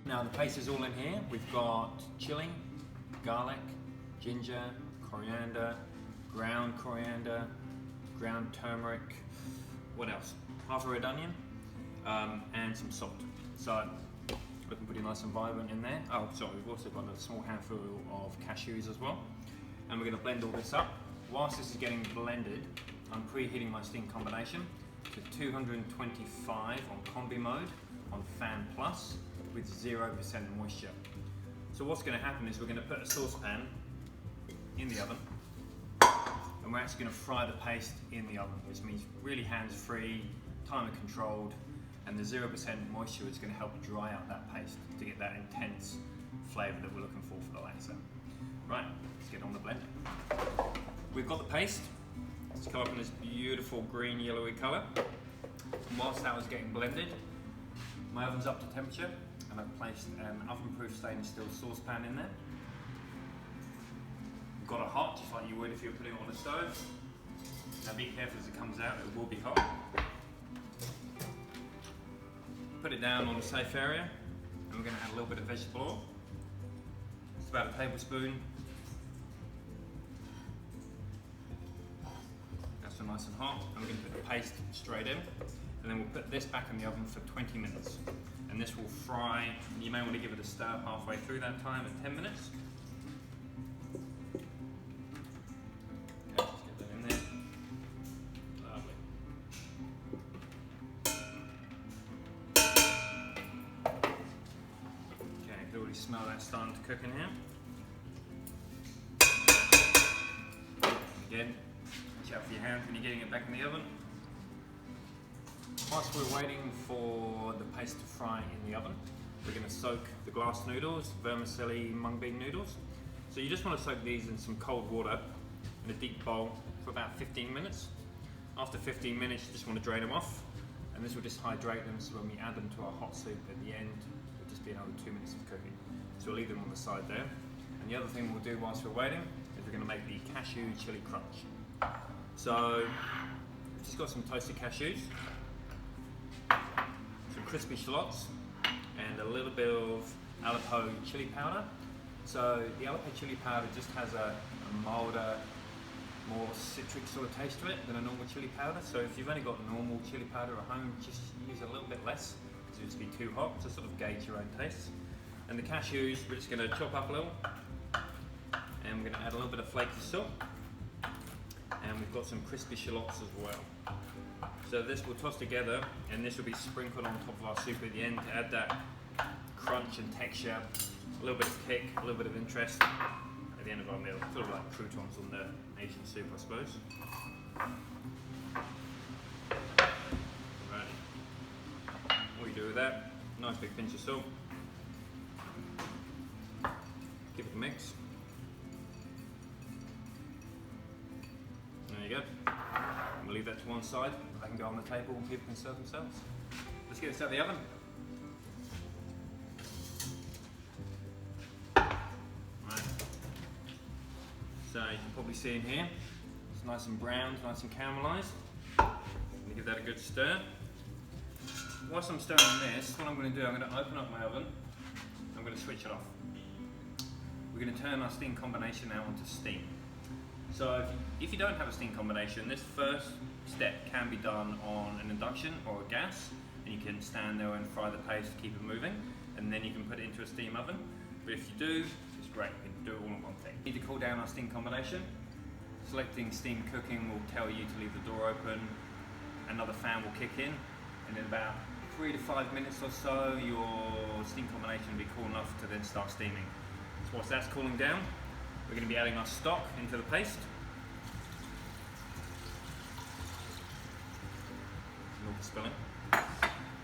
Now the paste is all in here. We've got chilli, garlic, ginger, coriander, ground turmeric, what else? Half a red onion, and some salt. So looking pretty nice and vibrant in there. Oh, sorry, we've also got a small handful of cashews as well. And we're going to blend all this up. Whilst this is getting blended, I'm preheating my steam combination to 225 on combi mode on fan plus with 0% moisture. So what's going to happen is we're going to put a saucepan in the oven and we're actually going to fry the paste in the oven, which means really hands-free, timer controlled, and the 0% moisture is going to help dry out that paste to get that intense flavour that we're looking for the laksa. Right, let's get on the blend. We've got the paste. It's come up in this beautiful green yellowy colour. And whilst that was getting blended, my oven's up to temperature and I've placed an oven-proof stainless steel saucepan in there. We've got it hot, just like you would if you were putting it on a stove. Now be careful as it comes out, it will be hot. Put it down on a safe area and we're going to add a little bit of vegetable oil. It's about a tablespoon. That's so nice and hot. And we're going to put the paste straight in. And then we'll put this back in the oven for 20 minutes. And this will fry. You may want to give it a stir halfway through that time at 10 minutes. Okay, let's get that in there. Lovely. Okay, I can already smell that starting to cook in here. Again, watch out for your hands when you're getting it back in the oven. Whilst we're waiting for the paste to fry in the oven, we're going to soak the glass noodles, vermicelli mung bean noodles. So you just want to soak these in some cold water in a deep bowl for about 15 minutes. After 15 minutes, you just want to drain them off, and this will just hydrate them, so when we add them to our hot soup at the end, it'll just be another 2 minutes of cooking. So we'll leave them on the side there. And the other thing we'll do whilst we're waiting is we're going to make the cashew chili crunch. So we've just got some toasted cashews, some crispy shallots, and a little bit of Aleppo chili powder. So the Aleppo chili powder just has a milder, more citric sort of taste to it than a normal chili powder. So if you've only got normal chili powder at home, just use a little bit less because it'll just be too hot to sort of gauge your own taste. And the cashews, we're just going to chop up a little, and we're going to add a little bit of flaky salt, and we've got some crispy shallots as well. So this we'll toss together, and this will be sprinkled on top of our soup at the end to add that crunch and texture, a little bit of kick, a little bit of interest at the end of our meal. Sort of like croutons on the Asian soup, I suppose. Right. What you do with that, nice big pinch of salt. Give it a mix. There you go. And we'll leave that to one side. That can go on the table and people can serve themselves. Let's get this out of the oven. Right. So you can probably see in here, it's nice and browned, nice and caramelised. I'm going to give that a good stir. Whilst I'm stirring this, what I'm going to do, I'm going to open up my oven. I'm going to switch it off. We're going to turn our steam combination now onto steam. So if you don't have a steam combination, this first step can be done on an induction or a gas, and you can stand there and fry the paste to keep it moving, and then you can put it into a steam oven. But if you do, it's great, you can do it all in one thing. You need to cool down our steam combination. Selecting steam cooking will tell you to leave the door open, another fan will kick in, and in about 3 to 5 minutes or so, your steam combination will be cool enough to then start steaming. So whilst that's cooling down, we're going to be adding our stock into the paste. No spilling. And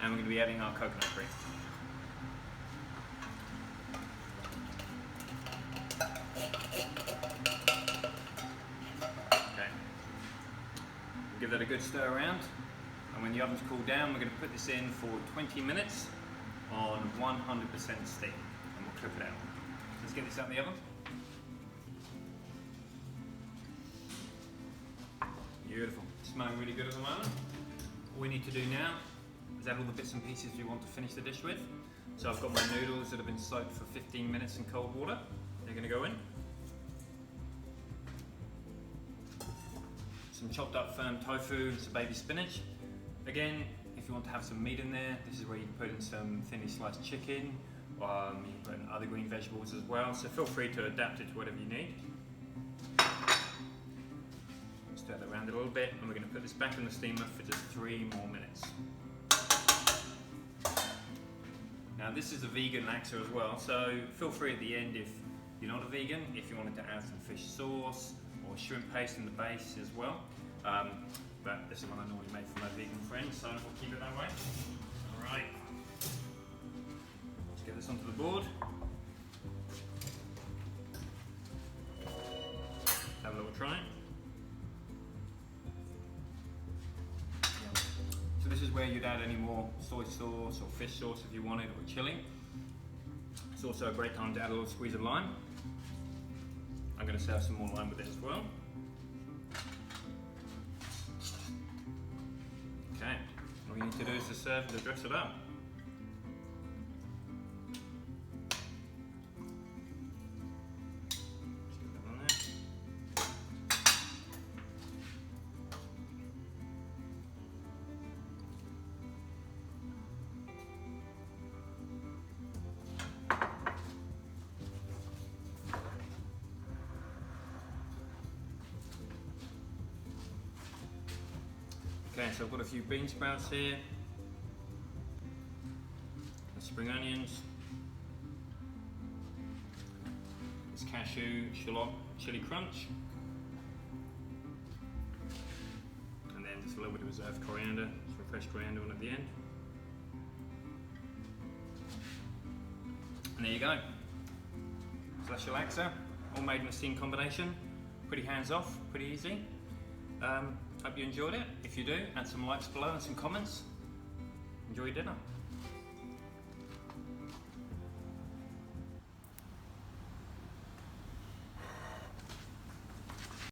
we're going to be adding our coconut cream. Okay. We'll give that a good stir around. And when the oven's cooled down, we're going to put this in for 20 minutes on 100% steam. And we'll cook it out. Let's get this out of the oven. Beautiful. Smelling really good at the moment. All we need to do now is add all the bits and pieces you want to finish the dish with. So I've got my noodles that have been soaked for 15 minutes in cold water. They're going to go in. Some chopped up firm tofu and some baby spinach. Again, if you want to have some meat in there, this is where you can put in some thinly sliced chicken. You can put in other green vegetables as well, so feel free to adapt it to whatever you need. Stir that around a little bit, and we're going to put this back in the steamer for just 3 more minutes. Now this is a vegan laksa as well, so feel free at the end, if you're not a vegan, if you wanted to add some fish sauce or shrimp paste in the base as well. But this is what I normally make for my vegan friends, so we'll keep it that way. Alright, let's get this onto the board. Have a little try. So this is where you'd add any more soy sauce or fish sauce if you wanted, or chilli. It's also a great time to add a little squeeze of lime. I'm going to serve some more lime with it as well. Okay, all you need to do is to serve and to dress it up. Okay, so I've got a few bean sprouts here, the spring onions, this cashew, shallot, chili crunch, and then just a little bit of reserved coriander, some fresh coriander on at the end. And there you go. So that's your laksa, all made in a steam combination. Pretty hands off, pretty easy. Hope you enjoyed it. If you do, add some likes below and some comments. Enjoy your dinner.